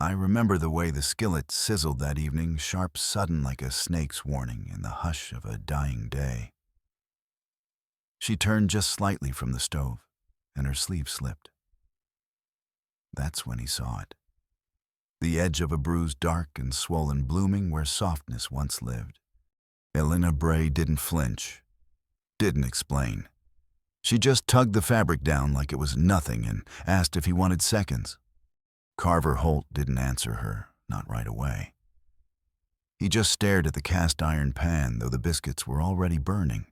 I remember the way the skillet sizzled that evening, sharp, sudden like a snake's warning in the hush of a dying day. She turned just slightly from the stove, and her sleeve slipped. That's when he saw it. The edge of a bruise dark and swollen, blooming where softness once lived. Elena Bray didn't flinch, didn't explain. She just tugged the fabric down like it was nothing and asked if he wanted seconds. Carver Holt didn't answer her, not right away. He just stared at the cast-iron pan, though the biscuits were already burning.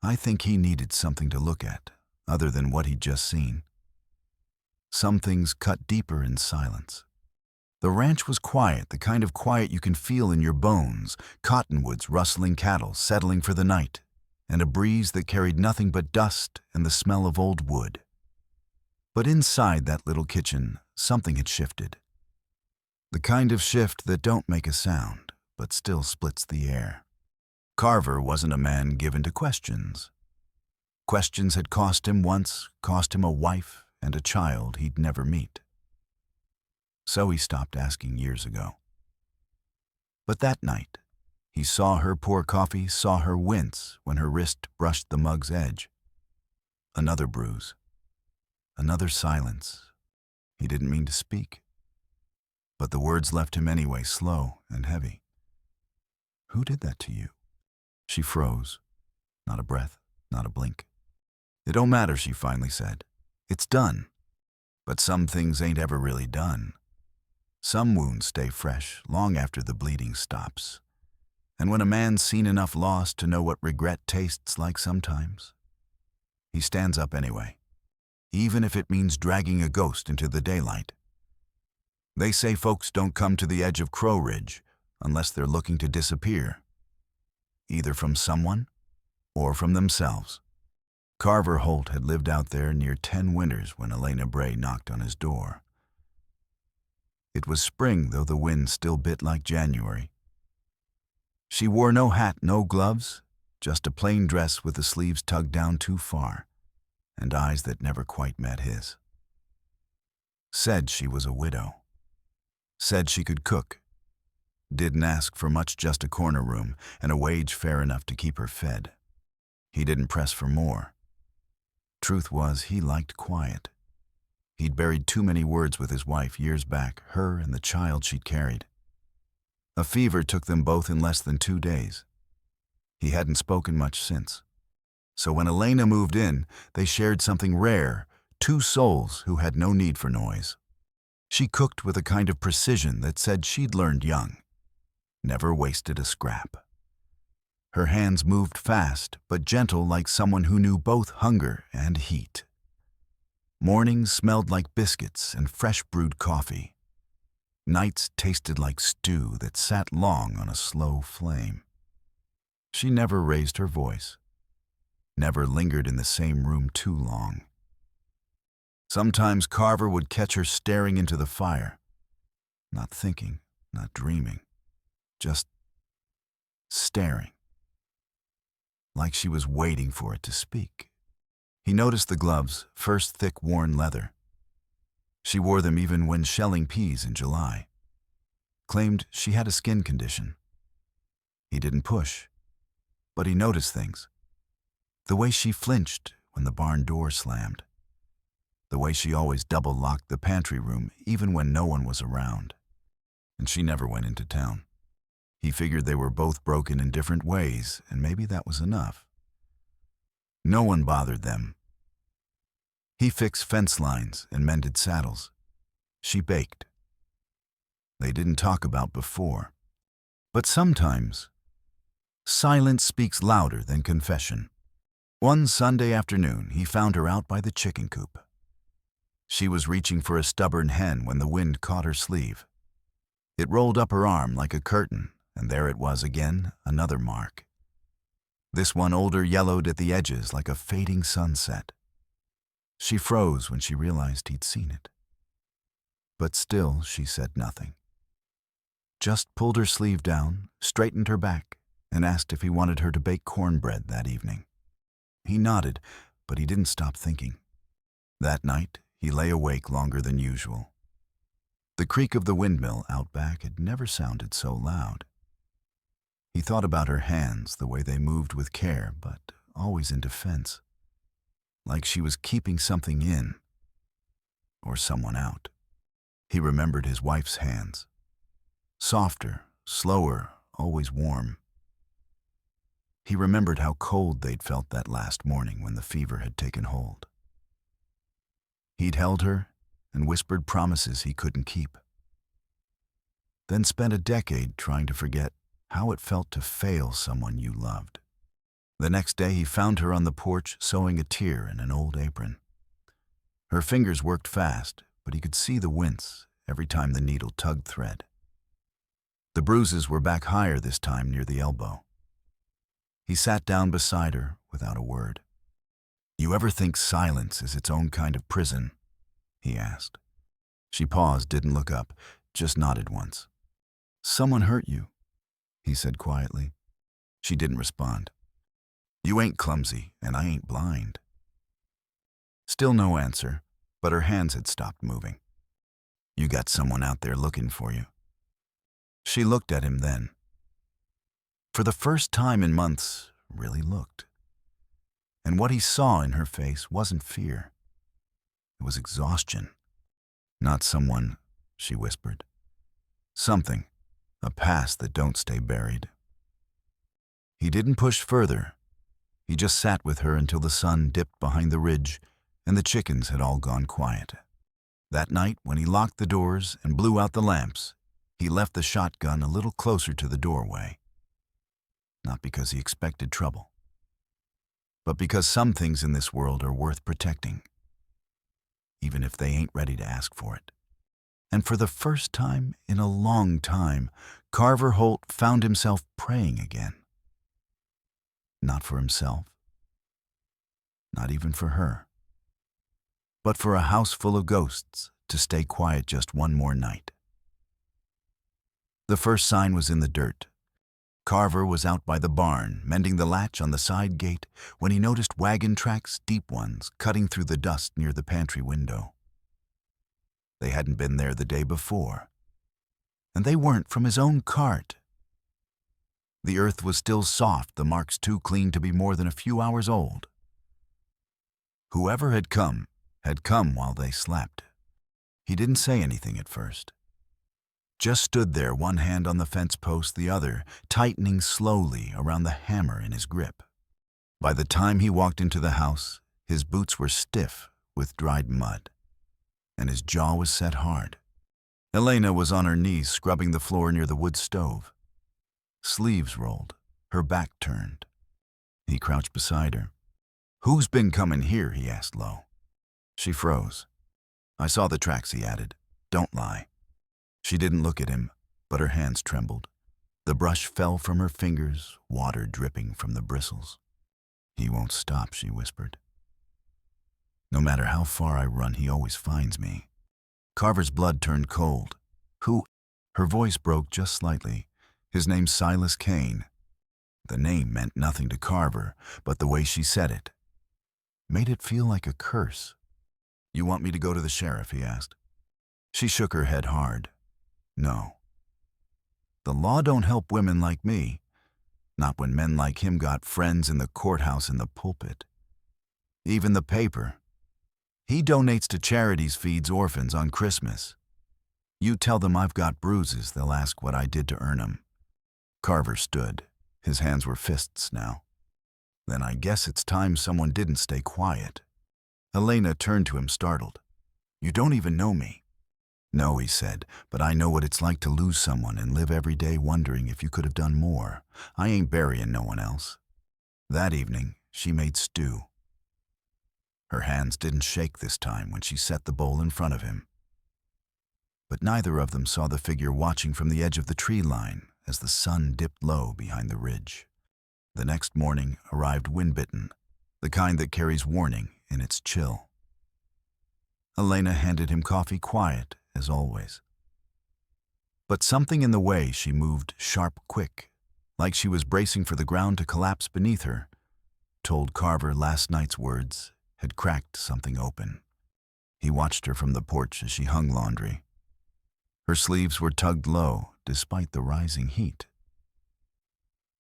I think he needed something to look at, other than what he'd just seen. Some things cut deeper in silence. The ranch was quiet, the kind of quiet you can feel in your bones, cottonwoods rustling, cattle settling for the night, and a breeze that carried nothing but dust and the smell of old wood. But inside that little kitchen, something had shifted. The kind of shift that don't make a sound, but still splits the air. Carver wasn't a man given to questions. Questions had cost him once, cost him a wife and a child he'd never meet. So he stopped asking years ago. But that night, he saw her pour coffee, saw her wince when her wrist brushed the mug's edge. Another bruise. Another silence. He didn't mean to speak. But the words left him anyway, slow and heavy. "Who did that to you?" She froze. Not a breath, not a blink. "It don't matter," she finally said. "It's done. But some things ain't ever really done. Some wounds stay fresh long after the bleeding stops. And when a man's seen enough loss to know what regret tastes like sometimes, he stands up anyway, even if it means dragging a ghost into the daylight. They say folks don't come to the edge of Crow Ridge unless they're looking to disappear, either from someone or from themselves. Carver Holt had lived out there near 10 winters when Elena Bray knocked on his door. It was spring, though the wind still bit like January. She wore no hat, no gloves, just a plain dress with the sleeves tugged down too far, and eyes that never quite met his. Said she was a widow. Said she could cook. Didn't ask for much, just a corner room and a wage fair enough to keep her fed. He didn't press for more. Truth was, he liked quiet. He'd buried too many words with his wife years back, her and the child she'd carried. A fever took them both in less than 2 days. He hadn't spoken much since. So when Elena moved in, they shared something rare, 2 souls who had no need for noise. She cooked with a kind of precision that said she'd learned young. Never wasted a scrap. Her hands moved fast, but gentle, like someone who knew both hunger and heat. Mornings smelled like biscuits and fresh brewed coffee. Nights tasted like stew that sat long on a slow flame. She never raised her voice. Never lingered in the same room too long. Sometimes Carver would catch her staring into the fire. Not thinking, not dreaming. Just staring. Like she was waiting for it to speak. He noticed the gloves, first thick worn leather. She wore them even when shelling peas in July. Claimed she had a skin condition. He didn't push, but he noticed things. The way she flinched when the barn door slammed. The way she always double-locked the pantry room even when no one was around. And she never went into town. He figured they were both broken in different ways, and maybe that was enough. No one bothered them. He fixed fence lines and mended saddles. She baked. They didn't talk about before. But sometimes, silence speaks louder than confession. One Sunday afternoon, he found her out by the chicken coop. She was reaching for a stubborn hen when the wind caught her sleeve. It rolled up her arm like a curtain, and there it was again, another mark. This one older, yellowed at the edges like a fading sunset. She froze when she realized he'd seen it. But still, she said nothing. Just pulled her sleeve down, straightened her back, and asked if he wanted her to bake cornbread that evening. He nodded, but he didn't stop thinking. That night, he lay awake longer than usual. The creak of the windmill out back had never sounded so loud. He thought about her hands, the way they moved with care, but always in defense, like she was keeping something in or someone out. He remembered his wife's hands. Softer, slower, always warm. He remembered how cold they'd felt that last morning when the fever had taken hold. He'd held her and whispered promises he couldn't keep. Then spent a decade trying to forget how it felt to fail someone you loved. The next day he found her on the porch sewing a tear in an old apron. Her fingers worked fast, but he could see the wince every time the needle tugged thread. The bruises were back higher this time near the elbow. He sat down beside her without a word. "You ever think silence is its own kind of prison?" he asked. She paused, didn't look up, just nodded once. "Someone hurt you," he said quietly. She didn't respond. "You ain't clumsy, and I ain't blind." Still no answer, but her hands had stopped moving. "You got someone out there looking for you." She looked at him then. For the first time in months, really looked. And what he saw in her face wasn't fear. It was exhaustion. "Not someone," she whispered. "Something, a past that don't stay buried." He didn't push further. He just sat with her until the sun dipped behind the ridge and the chickens had all gone quiet. That night, when he locked the doors and blew out the lamps, he left the shotgun a little closer to the doorway. Not because he expected trouble, but because some things in this world are worth protecting, even if they ain't ready to ask for it. And for the first time in a long time, Carver Holt found himself praying again. Not for himself, not even for her, but for a house full of ghosts to stay quiet just one more night. The first sign was in the dirt. Carver was out by the barn, mending the latch on the side gate, when he noticed wagon tracks, deep ones, cutting through the dust near the pantry window. They hadn't been there the day before, and they weren't from his own cart. The earth was still soft, the marks too clean to be more than a few hours old. Whoever had come while they slept. He didn't say anything at first. Just stood there, one hand on the fence post, the other tightening slowly around the hammer in his grip. By the time he walked into the house, his boots were stiff with dried mud, and his jaw was set hard. Elena was on her knees scrubbing the floor near the wood stove. Sleeves rolled, her back turned. He crouched beside her. "Who's been coming here?" he asked low. She froze. "I saw the tracks," he added. "Don't lie." She didn't look at him, but her hands trembled. The brush fell from her fingers, water dripping from the bristles. "He won't stop," she whispered. "No matter how far I run, he always finds me." Carver's blood turned cold. "Who?" Her voice broke just slightly. "His name's Silas Kane." The name meant nothing to Carver, but the way she said it made it feel like a curse. "You want me to go to the sheriff?" he asked. She shook her head hard. "No. The law don't help women like me, not when men like him got friends in the courthouse and the pulpit. Even the paper. He donates to charities, feeds orphans on Christmas. You tell them I've got bruises, they'll ask what I did to earn them." Carver stood. His hands were fists now. "Then I guess it's time someone didn't stay quiet." Elena turned to him, startled. "You don't even know me." "No," he said, "but I know what it's like to lose someone and live every day wondering if you could have done more. I ain't burying no one else." That evening, she made stew. Her hands didn't shake this time when she set the bowl in front of him. But neither of them saw the figure watching from the edge of the tree line as the sun dipped low behind the ridge. The next morning arrived wind-bitten, the kind that carries warning in its chill. Elena handed him coffee, quiet as always. But something in the way she moved, sharp, quick, like she was bracing for the ground to collapse beneath her, told Carver last night's words had cracked something open. He watched her from the porch as she hung laundry. Her sleeves were tugged low, despite the rising heat.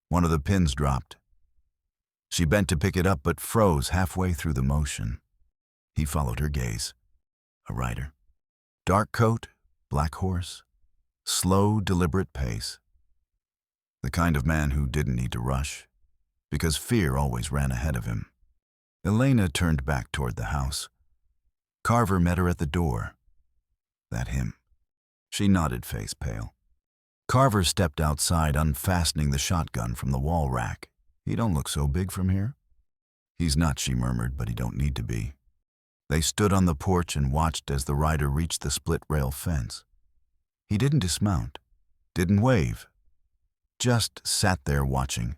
One of the pins dropped. She bent to pick it up, but froze halfway through the motion. He followed her gaze. A rider. Dark coat, black horse, slow, deliberate pace. The kind of man who didn't need to rush, because fear always ran ahead of him. Elena turned back toward the house. Carver met her at the door. That him. She nodded, face pale. Carver stepped outside, unfastening the shotgun from the wall rack. He don't look so big from here. He's not, she murmured, but he don't need to be. They stood on the porch and watched as the rider reached the split-rail fence. He didn't dismount, didn't wave, just sat there watching,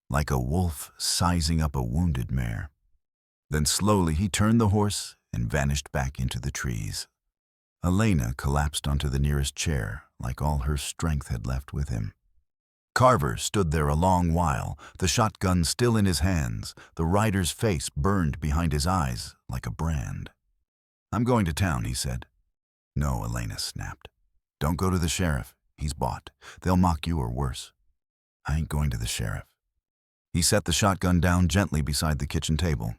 like a wolf sizing up a wounded mare. Then slowly he turned the horse and vanished back into the trees. Elena collapsed onto the nearest chair, like all her strength had left with him. Carver stood there a long while, the shotgun still in his hands, the rider's face burned behind his eyes like a brand. "I'm going to town," he said. "No," Elena snapped. "Don't go to the sheriff. He's bought. They'll mock you or worse." "I ain't going to the sheriff." He set the shotgun down gently beside the kitchen table.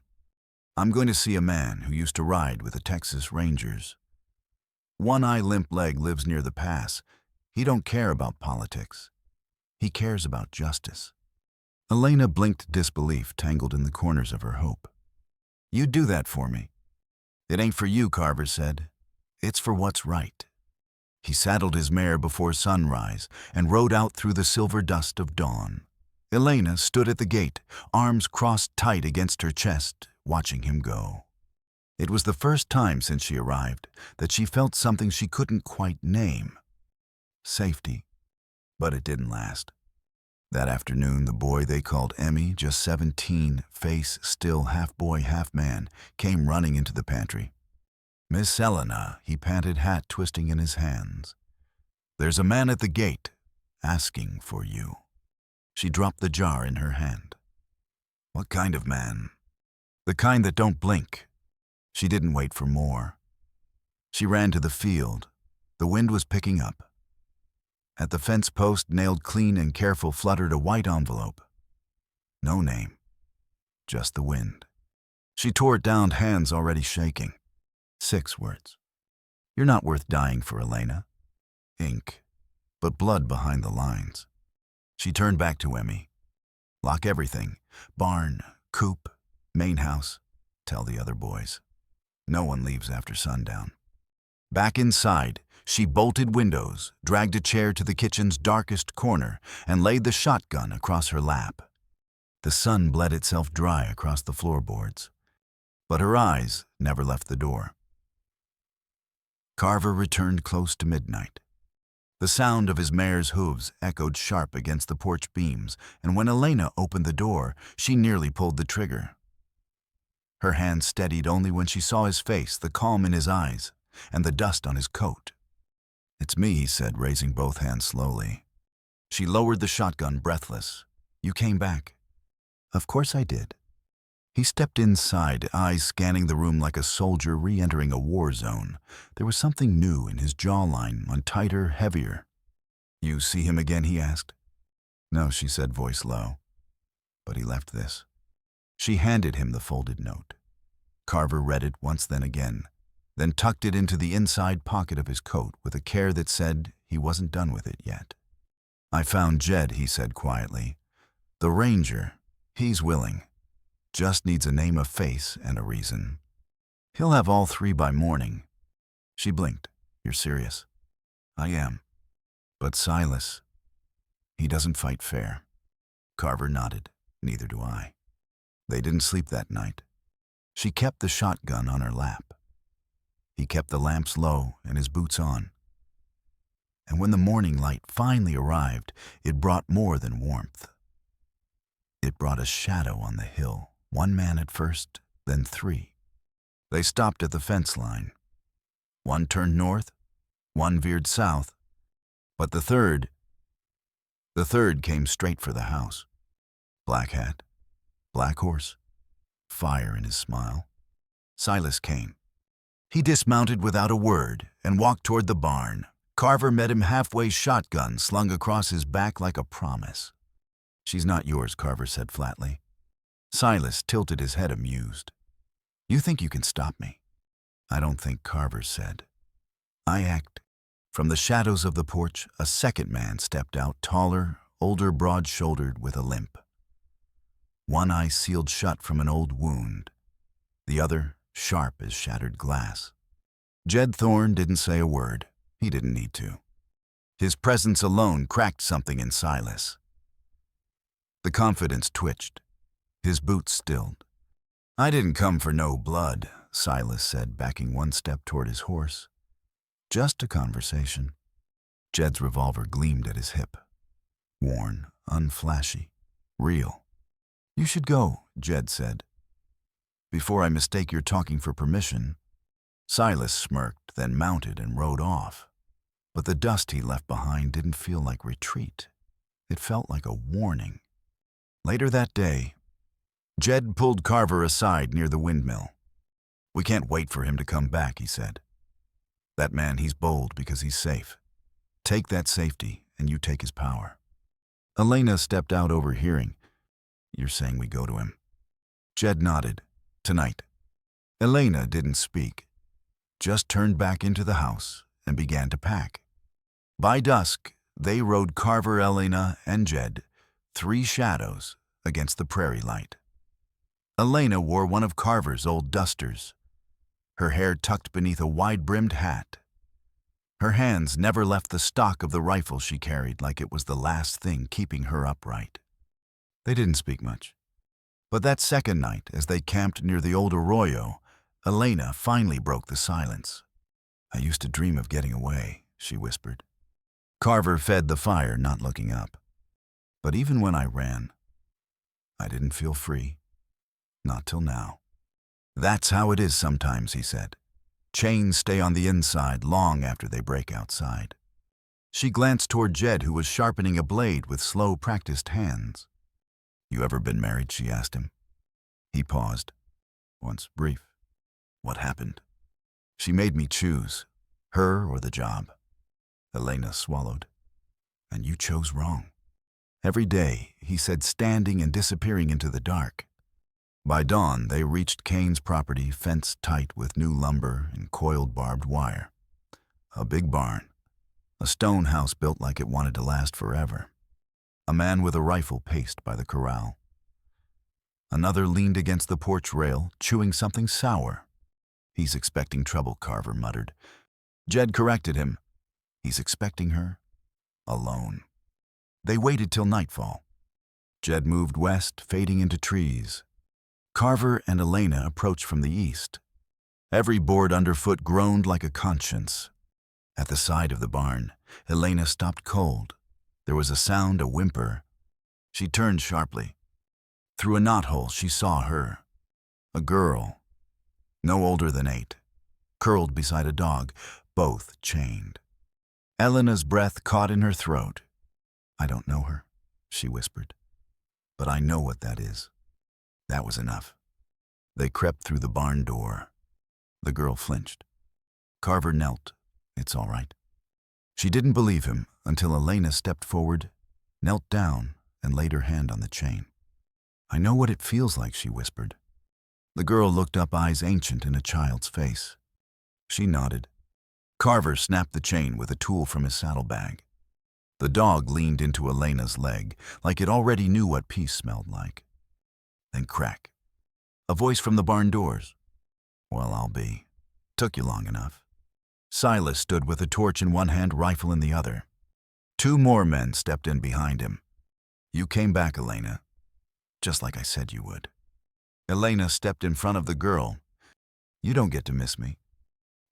"I'm going to see a man who used to ride with the Texas Rangers. One-eye limp leg lives near the pass. He don't care about politics. He cares about justice." Elena blinked disbelief tangled in the corners of her hope. "You'd do that for me." "It ain't for you," Carver said. "It's for what's right." He saddled his mare before sunrise and rode out through the silver dust of dawn. Elena stood at the gate, arms crossed tight against her chest, watching him go. It was the first time since she arrived that she felt something she couldn't quite name. Safety. But it didn't last. That afternoon, the boy they called Emmy, just 17, face still half boy, half man, came running into the pantry. "Miss Elena," he panted, hat twisting in his hands. "There's a man at the gate, asking for you." She dropped the jar in her hand. "What kind of man?" "The kind that don't blink." She didn't wait for more. She ran to the field. The wind was picking up. At the fence post, nailed clean and careful, fluttered a white envelope. No name. Just the wind. She tore it down, hands already shaking. 6 words. "You're not worth dying for, Elena." Ink, but blood behind the lines. She turned back to Emmy. "Lock everything. Barn, coop, main house. Tell the other boys. No one leaves after sundown." Back inside, she bolted windows, dragged a chair to the kitchen's darkest corner, and laid the shotgun across her lap. The sun bled itself dry across the floorboards, but her eyes never left the door. Carver returned close to midnight. The sound of his mare's hooves echoed sharp against the porch beams, and when Elena opened the door, she nearly pulled the trigger. Her hand steadied only when she saw his face, the calm in his eyes, and the dust on his coat. "It's me," he said, raising both hands slowly. She lowered the shotgun, breathless. "You came back." "Of course I did." He stepped inside, eyes scanning the room like a soldier re-entering a war zone. There was something new in his jawline, one tighter, heavier. "You see him again?" he asked. "No," she said, voice low. "But he left this." She handed him the folded note. Carver read it once, then again, then tucked it into the inside pocket of his coat with a care that said he wasn't done with it yet. "I found Jed," he said quietly. "The ranger. He's willing. Just needs a name, a face, and a reason. He'll have all 3 by morning." She blinked. "You're serious?" "I am. But Silas, he doesn't fight fair." Carver nodded. "Neither do I." They didn't sleep that night. She kept the shotgun on her lap. He kept the lamps low and his boots on. And when the morning light finally arrived, it brought more than warmth. It brought a shadow on the hill, 1 man at first, then 3. They stopped at the fence line. 1 turned north, 1 veered south, but the third came straight for the house. Black hat, black horse, fire in his smile. Silas Kane. He dismounted without a word and walked toward the barn, Carver met him halfway, shotgun slung across his back like a promise. "She's not yours," Carver said flatly. Silas tilted his head, amused. "You think you can stop me?" "I don't think," Carver said. "I act." From the shadows of the porch, a second man stepped out, taller, older, broad-shouldered, with a limp. One eye sealed shut from an old wound, the other sharp as shattered glass. Jed Thorne didn't say a word. He didn't need to. His presence alone cracked something in Silas. The confidence twitched. His boots stilled. "I didn't come for no blood," Silas said, backing one step toward his horse. "Just a conversation." Jed's revolver gleamed at his hip. Worn, unflashy, real. "You should go," Jed said. "Before I mistake your talking for permission." Silas smirked, then mounted and rode off. But the dust he left behind didn't feel like retreat. It felt like a warning. Later that day, Jed pulled Carver aside near the windmill. "We can't wait for him to come back," he said. "That man, he's bold because he's safe. Take that safety, and you take his power." Elena stepped out, overhearing. "You're saying we go to him?" Jed nodded. "Tonight." Elena didn't speak, just turned back into the house and began to pack. By dusk, they rode Carver, Elena, and Jed, three shadows against the prairie light. Elena wore one of Carver's old dusters, her hair tucked beneath a wide-brimmed hat. Her hands never left the stock of the rifle she carried, like it was the last thing keeping her upright. They didn't speak much. But that second night, as they camped near the old arroyo, Elena finally broke the silence. "I used to dream of getting away," she whispered. Carver fed the fire, not looking up. "But even when I ran, I didn't feel free. Not till now." "That's how it is sometimes," he said. "Chains stay on the inside long after they break outside." She glanced toward Jed, who was sharpening a blade with slow, practiced hands. "You ever been married?" she asked him. He paused. "Once, brief." "What happened?" "She made me choose, her or the job." Elena swallowed. "And you chose wrong." "Every day," he said, standing and disappearing into the dark. By dawn, they reached Kane's property, fenced tight with new lumber and coiled barbed wire. A big barn, a stone house built like it wanted to last forever. A man with a rifle paced by the corral. Another leaned against the porch rail, chewing something sour. "He's expecting trouble," Carver muttered. Jed corrected him. "He's expecting her alone." They waited till nightfall. Jed moved west, fading into trees. Carver and Elena approached from the east. Every board underfoot groaned like a conscience. At the side of the barn, Elena stopped cold. There was a sound, a whimper. She turned sharply. Through a knothole, she saw her. A girl, no older than 8, curled beside a dog, both chained. Elena's breath caught in her throat. "I don't know her," she whispered. "But I know what that is." That was enough. They crept through the barn door. The girl flinched. Carver knelt. "It's all right." She didn't believe him until Elena stepped forward, knelt down, and laid her hand on the chain. "I know what it feels like," she whispered. The girl looked up, eyes ancient in a child's face. She nodded. Carver snapped the chain with a tool from his saddlebag. The dog leaned into Elena's leg, like it already knew what peace smelled like. Then crack. A voice from the barn doors. "Well, I'll be. Took you long enough." Silas stood with a torch in one hand, rifle in the other. 2 more men stepped in behind him. "You came back, Elena. Just like I said you would." Elena stepped in front of the girl. "You don't get to miss me."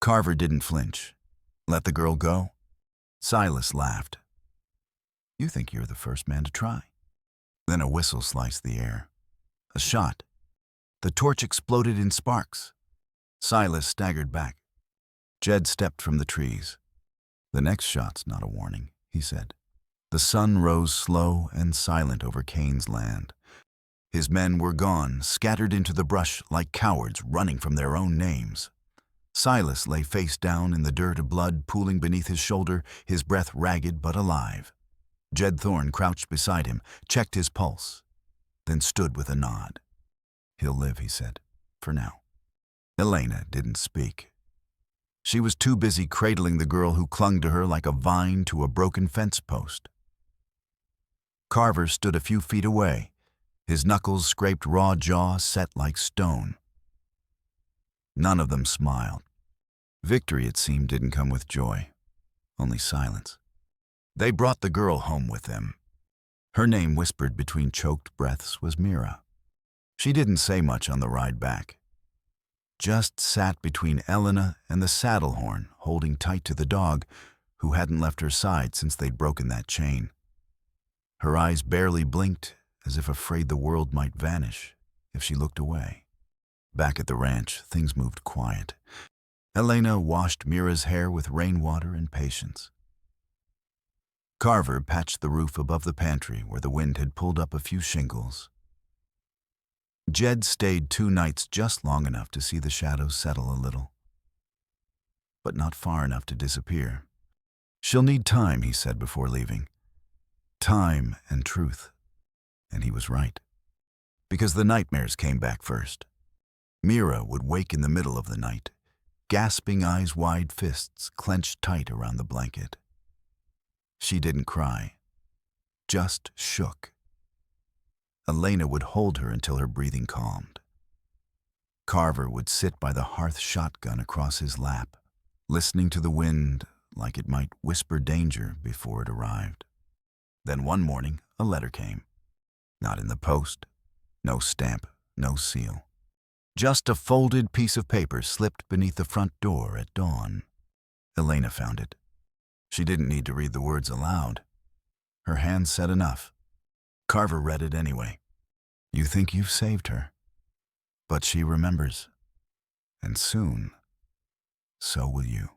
Carver didn't flinch. "Let the girl go?" Silas laughed. "You think you're the first man to try." Then a whistle sliced the air. A shot. The torch exploded in sparks. Silas staggered back. Jed stepped from the trees. "The next shot's not a warning," he said. The sun rose slow and silent over Kane's land. His men were gone, scattered into the brush like cowards running from their own names. Silas lay face down in the dirt, of blood pooling beneath his shoulder, his breath ragged but alive. Jed Thorne crouched beside him, checked his pulse, then stood with a nod. "He'll live," he said, "for now." Elena didn't speak. She was too busy cradling the girl who clung to her like a vine to a broken fence post. Carver stood a few feet away, his knuckles scraped raw jaw set like stone. None of them smiled. Victory, it seemed, didn't come with joy, only silence. They brought the girl home with them. Her name, whispered between choked breaths, was Mira. She didn't say much on the ride back. Just sat between Elena and the saddle horn, holding tight to the dog, who hadn't left her side since they'd broken that chain. Her eyes barely blinked, as if afraid the world might vanish if she looked away. Back at the ranch, things moved quiet. Elena washed Mira's hair with rainwater and patience. Carver patched the roof above the pantry where the wind had pulled up a few shingles. Jed stayed 2 nights, just long enough to see the shadows settle a little, but not far enough to disappear. "She'll need time," he said before leaving. Time and truth. And he was right. Because the nightmares came back first. Mira would wake in the middle of the night, gasping eyes wide, fists clenched tight around the blanket. She didn't cry, just shook. Elena would hold her until her breathing calmed. Carver would sit by the hearth, shotgun across his lap, listening to the wind like it might whisper danger before it arrived. Then one morning, a letter came. Not in the post, no stamp, no seal. Just a folded piece of paper slipped beneath the front door at dawn. Elena found it. She didn't need to read the words aloud. Her hand said enough. Carver read it anyway. "You think you've saved her, but she remembers. And soon, so will you."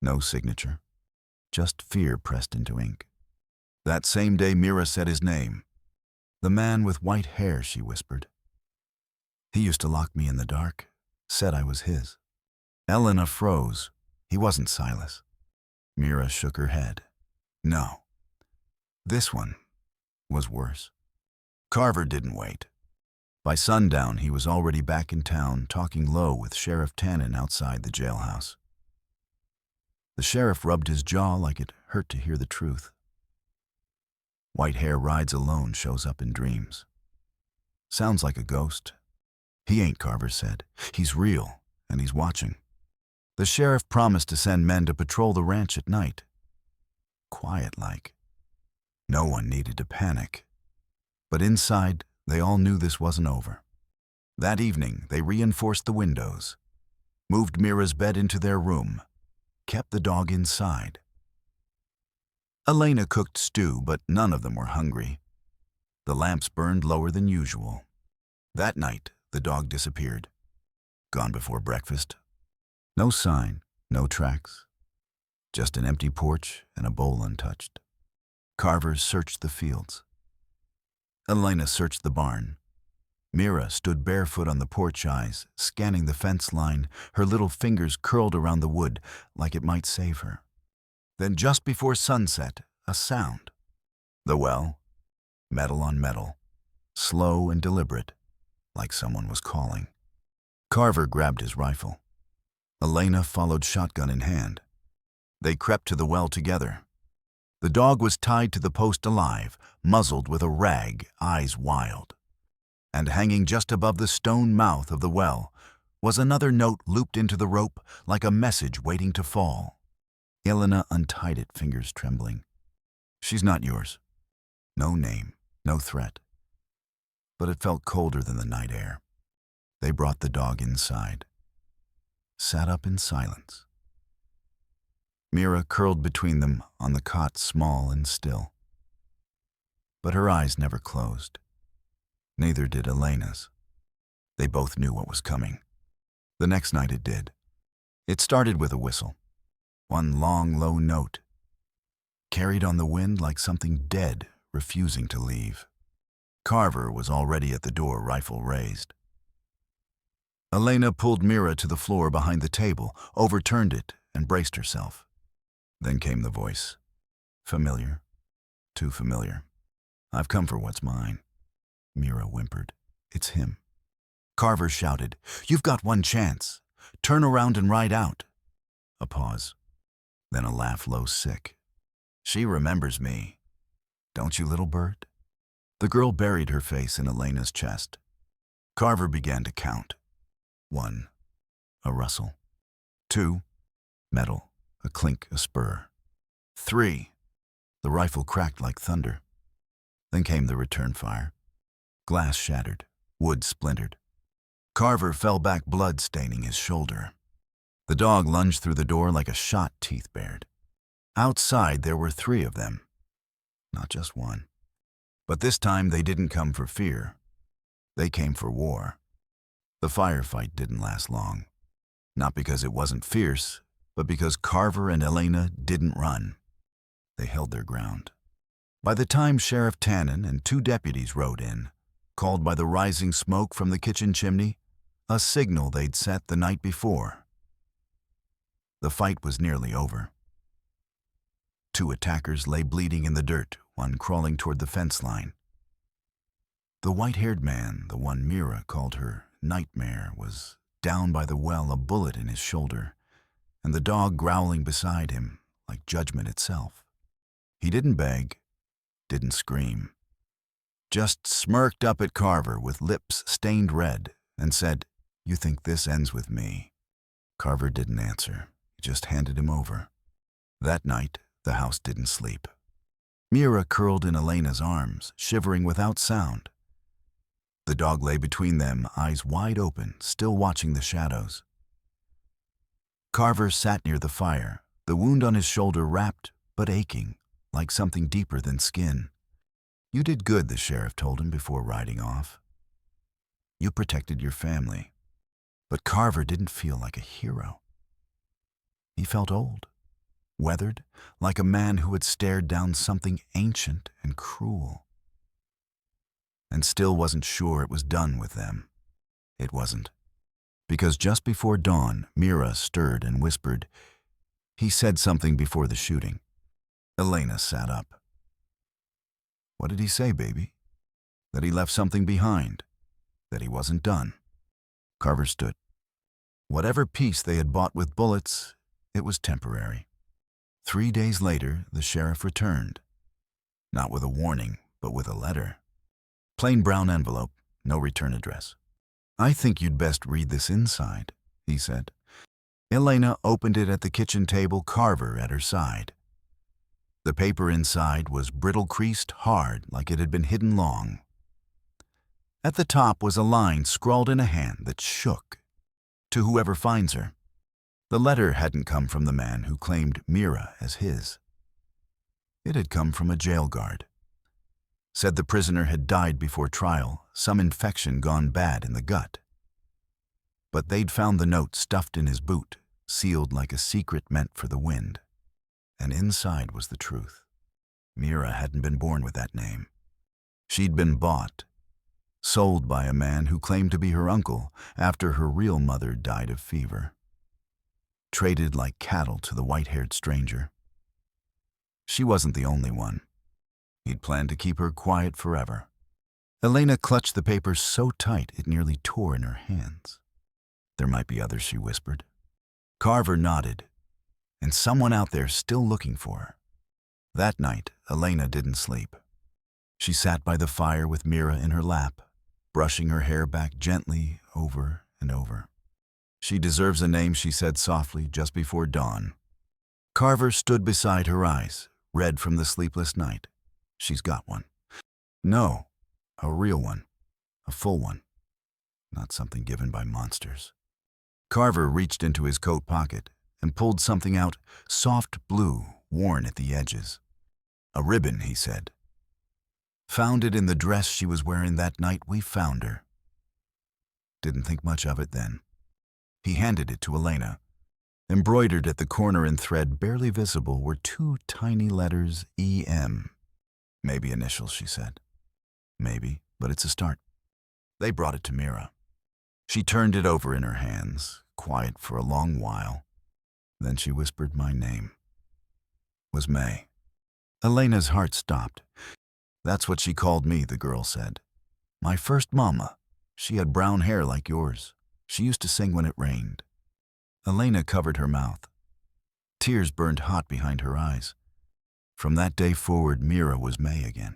No signature, just fear pressed into ink. That same day, Mira said his name. "The man with white hair," she whispered. "He used to lock me in the dark, said I was his." Elena froze. He wasn't Silas. Mira shook her head. No. This one was worse. Carver didn't wait. By sundown, he was already back in town, talking low with Sheriff Tannen outside the jailhouse. The sheriff rubbed his jaw like it hurt to hear the truth. "White hair rides alone, shows up in dreams. Sounds like a ghost." "He ain't," Carver said. "He's real, and he's watching." The sheriff promised to send men to patrol the ranch at night. Quiet-like. No one needed to panic. But inside, they all knew this wasn't over. That evening, they reinforced the windows, moved Mira's bed into their room, kept the dog inside. Elena cooked stew, but none of them were hungry. The lamps burned lower than usual. That night, the dog disappeared. Gone before breakfast. No sign, no tracks. Just an empty porch and a bowl untouched. Carver searched the fields. Elena searched the barn. Mira stood barefoot on the porch, eyes scanning the fence line, her little fingers curled around the wood like it might save her. Then just before sunset, a sound. The well, metal on metal, slow and deliberate, like someone was calling. Carver grabbed his rifle. Elena followed, shotgun in hand. They crept to the well together. The dog was tied to the post alive, muzzled with a rag, eyes wild. And hanging just above the stone mouth of the well was another note looped into the rope like a message waiting to fall. Elena untied it, fingers trembling. "She's not yours." No name, no threat. But it felt colder than the night air. They brought the dog inside. Sat up in silence. Mira curled between them on the cot, small and still. But her eyes never closed. Neither did Elena's. They both knew what was coming. The next night it did. It started with a whistle. One long, low note, carried on the wind like something dead, refusing to leave. Carver was already at the door, rifle raised. Elena pulled Mira to the floor behind the table, overturned it, and braced herself. Then came the voice. Familiar. Too familiar. I've come for what's mine. Mira whimpered. It's him. Carver shouted, You've got one chance. Turn around and ride out. A pause. Then a laugh low sick. She remembers me. Don't you, little bird? The girl buried her face in Elena's chest. Carver began to count. 1. A rustle. 2. Metal. A clink, a spur. 3. The rifle cracked like thunder. Then came the return fire. Glass shattered. Wood splintered. Carver fell back, blood staining his shoulder. The dog lunged through the door like a shot, teeth bared. Outside there were 3 of them. Not just one. But this time they didn't come for fear. They came for war. The firefight didn't last long. Not because it wasn't fierce, but because Carver and Elena didn't run. They held their ground. By the time Sheriff Tannen and 2 deputies rode in, called by the rising smoke from the kitchen chimney, a signal they'd set the night before. The fight was nearly over. 2 attackers lay bleeding in the dirt, one crawling toward the fence line. The white-haired man, the one Mira called her Nightmare, was down by the well, a bullet in his shoulder, and the dog growling beside him like judgment itself. He didn't beg, didn't scream, just smirked up at Carver with lips stained red and said, You think this ends with me? Carver didn't answer. He just handed him over. That night, the house didn't sleep. Mira curled in Elena's arms, shivering without sound. The dog lay between them, eyes wide open, still watching the shadows. Carver sat near the fire, the wound on his shoulder wrapped but aching, like something deeper than skin. You did good, the sheriff told him before riding off. You protected your family. But Carver didn't feel like a hero. He felt old, weathered, like a man who had stared down something ancient and cruel. And still wasn't sure it was done with them. It wasn't. Because just before dawn, Mira stirred and whispered, He said something before the shooting. Elena sat up. What did he say, baby? That he left something behind. That he wasn't done. Carver stood. Whatever peace they had bought with bullets, it was temporary. 3 days later, the sheriff returned. Not with a warning, but with a letter. Plain brown envelope, no return address. I think you'd best read this inside, he said. Elena opened it at the kitchen table, Carver at her side. The paper inside was brittle-creased, hard, like it had been hidden long. At the top was a line scrawled in a hand that shook. To whoever finds her. The letter hadn't come from the man who claimed Mira as his. It had come from a jail guard. Said the prisoner had died before trial, some infection gone bad in the gut. But they'd found the note stuffed in his boot, sealed like a secret meant for the wind. And inside was the truth. Mira hadn't been born with that name. She'd been bought, sold by a man who claimed to be her uncle after her real mother died of fever. Traded like cattle to the white-haired stranger. She wasn't the only one. He'd planned to keep her quiet forever. Elena clutched the paper so tight it nearly tore in her hands. There might be others, she whispered. Carver nodded. And someone out there still looking for her. That night, Elena didn't sleep. She sat by the fire with Mira in her lap, brushing her hair back gently over and over. She deserves a name, she said softly just before dawn. Carver stood beside her eyes, red from the sleepless night. She's got one. No, a real one. A full one. Not something given by monsters. Carver reached into his coat pocket and pulled something out, soft blue, worn at the edges. A ribbon, he said. Found it in the dress she was wearing that night we found her. Didn't think much of it then. He handed it to Elena. Embroidered at the corner in thread barely visible were 2 tiny letters, E.M. Maybe initials, she said. Maybe, but it's a start. They brought it to Mira. She turned it over in her hands, quiet for a long while. Then she whispered my name. It was May. Elena's heart stopped. That's what she called me, the girl said. My first mama. She had brown hair like yours. She used to sing when it rained. Elena covered her mouth. Tears burned hot behind her eyes. From that day forward, Mira was May again.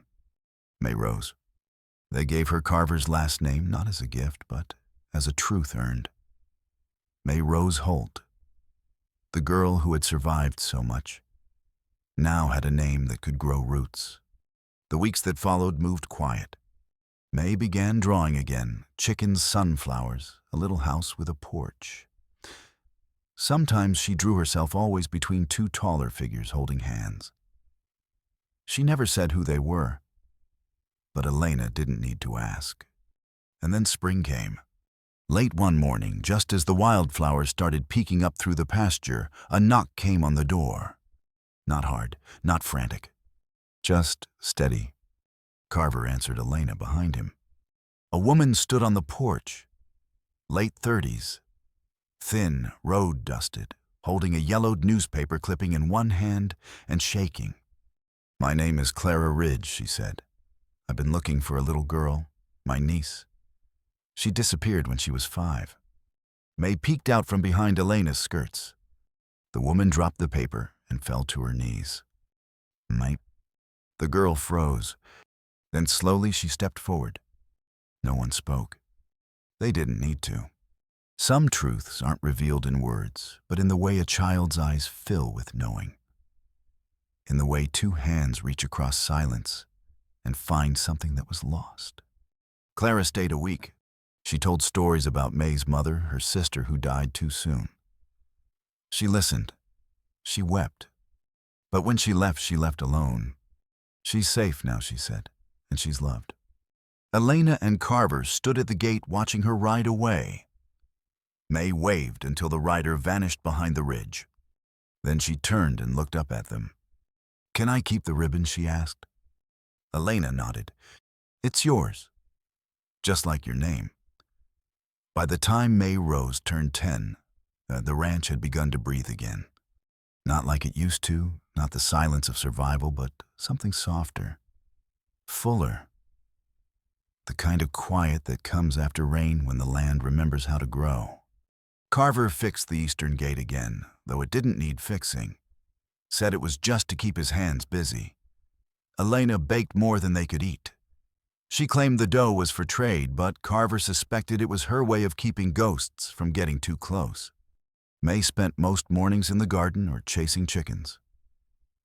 May Rose. They gave her Carver's last name not as a gift, but as a truth earned. May Rose Holt. The girl who had survived so much now had a name that could grow roots. The weeks that followed moved quiet. May began drawing again, chickens, sunflowers, a little house with a porch. Sometimes she drew herself always between two taller figures holding hands. She never said who they were, but Elena didn't need to ask. And then spring came. Late one morning, just as the wildflowers started peeking up through the pasture, a knock came on the door. Not hard, not frantic, just steady. Carver answered Elena behind him. A woman stood on the porch, late 30s, thin, road-dusted, holding a yellowed newspaper clipping in one hand and shaking. My name is Clara Ridge, she said. I've been looking for a little girl, my niece. She disappeared when she was 5. May peeked out from behind Elena's skirts. The woman dropped the paper and fell to her knees. May. The girl froze. Then slowly she stepped forward. No one spoke. They didn't need to. Some truths aren't revealed in words, but in the way a child's eyes fill with knowing. In the way two hands reach across silence and find something that was lost. Clara stayed a week. She told stories about May's mother, her sister who died too soon. She listened. She wept. But when she left alone. She's safe now, she said, and she's loved. Elena and Carver stood at the gate watching her ride away. May waved until the rider vanished behind the ridge. Then she turned and looked up at them. Can I keep the ribbon, she asked. Elena nodded. It's yours, just like your name. By the time May Rose turned 10, the ranch had begun to breathe again. Not like it used to, not the silence of survival, but something softer, fuller. The kind of quiet that comes after rain when the land remembers how to grow. Carver fixed the eastern gate again, though it didn't need fixing. Said it was just to keep his hands busy. Elena baked more than they could eat. She claimed the dough was for trade, but Carver suspected it was her way of keeping ghosts from getting too close. May spent most mornings in the garden or chasing chickens.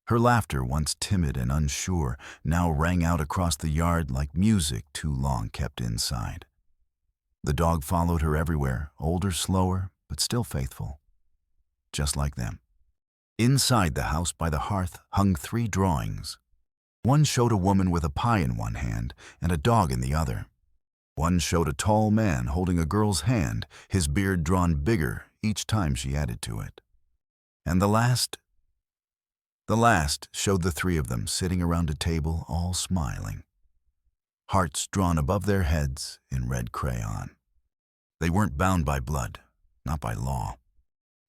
Her laughter, once timid and unsure, now rang out across the yard like music too long kept inside. The dog followed her everywhere, older, slower, but still faithful. Just like them. Inside the house by the hearth hung 3 drawings. One showed a woman with a pie in one hand and a dog in the other. One showed a tall man holding a girl's hand, his beard drawn bigger each time she added to it. And the last showed the 3 of them sitting around a table all smiling. Hearts drawn above their heads in red crayon. They weren't bound by blood, not by law.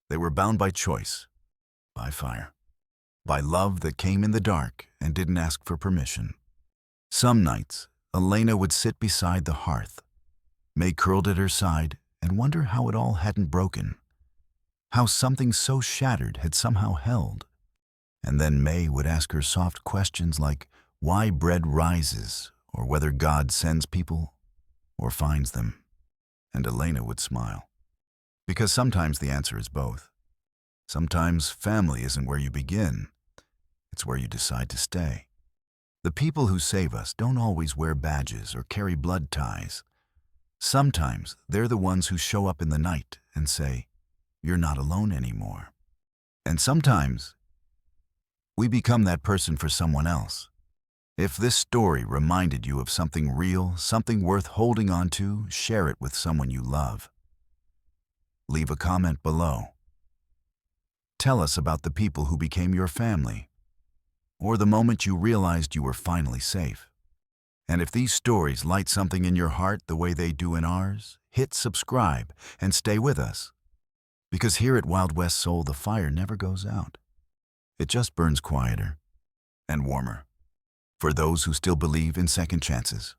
They were bound by choice, by fire. By love that came in the dark and didn't ask for permission. Some nights, Elena would sit beside the hearth. May curled at her side and wonder how it all hadn't broken. How something so shattered had somehow held. And then May would ask her soft questions like why bread rises, or whether God sends people or finds them. And Elena would smile. Because sometimes the answer is both. Sometimes family isn't where you begin, it's where you decide to stay. The people who save us don't always wear badges or carry blood ties. Sometimes they're the ones who show up in the night and say, "You're not alone anymore." And sometimes we become that person for someone else. If this story reminded you of something real, something worth holding on to, share it with someone you love. Leave a comment below. Tell us about the people who became your family, or the moment you realized you were finally safe. And if these stories light something in your heart the way they do in ours, hit subscribe and stay with us. Because here at Wild West Soul, the fire never goes out. It just burns quieter and warmer for those who still believe in second chances.